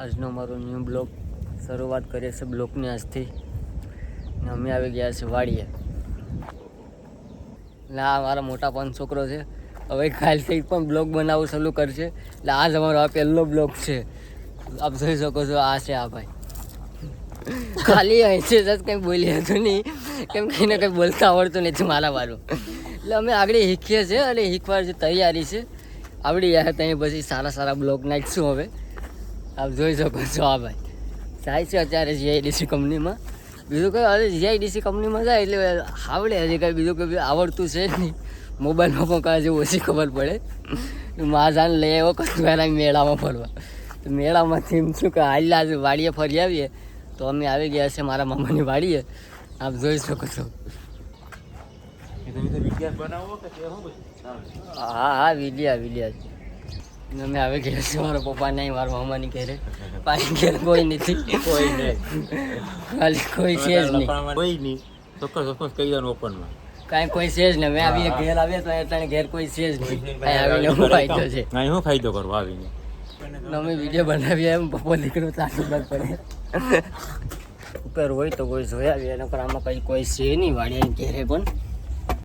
આજનો મારો new blog શરૂઆત કરીએ છીએ બ્લોગની આજથી ને અમે આવી ગયા છે વાડીએ. એટલે આ મારા મોટા પણ છોકરો છે, હવે કાલથી પણ બ્લોગ બનાવવું ચાલુ કરશે. એટલે આજ અમારો આ પહેલો બ્લોગ છે. આપ જોઈ શકો છો, આ છે આ ભાઈ. ખાલી અહીંથી જ કંઈ બોલી હતું નહીં, કેમ કે એને કંઈ બોલતા આવડતું નથી મારા મારું. એટલે અમે આગળ શીખીએ છીએ અને શીખવા જે તૈયારી છે આવડી જાય ત્યાં પછી સારા બ્લોગ નાખીશું. હવે આપ જોઈ શકો છો આ ભાઈ જાય છે અત્યારે જીઆઈડીસી કંપનીમાં. બીજું કંઈ હવે જીઆઈડીસી કંપનીમાં જાય એટલે આવડે, હજી કંઈ બીજું કંઈ આવડતું છે જ નહીં. મોબાઈલમાં પણ કાંઈ હજી ઓછી ખબર પડે. મા જાન લઈ આવ્યો કસુરા મેળામાં ફરવા. તો મેળામાંથી એમ શું કે હાલ આજે વાડીએ ફરી આવીએ તો અમે આવી ગયા છે મારા મામાની વાડીએ. આપ જોઈ શકો છો. હા વિડિયા અમે આવી ગયા છે મારા પપ્પા નહીં, મારા મામાની ઘરે. પાછી ઘેર કોઈ નથી, ખાલી કોઈ છે જ નહીં. કાંઈ કોઈ છે જ નહીં. મેં આવી ઘેર આવ્યા તો અત્યારે ઘેર કોઈ છે જ નહીં. આવીને હું ફાયદો છે, શું ફાયદો કરવો આવીને? અમે વિડીયો બનાવીએ એમ પપ્પા દીકરો ચાલુ પડે. ઉપર હોય તો કોઈ જોયા આવીએ, નકર આમાં કંઈ કોઈ છે નહીં વાડિયાની ઘેરે પણ.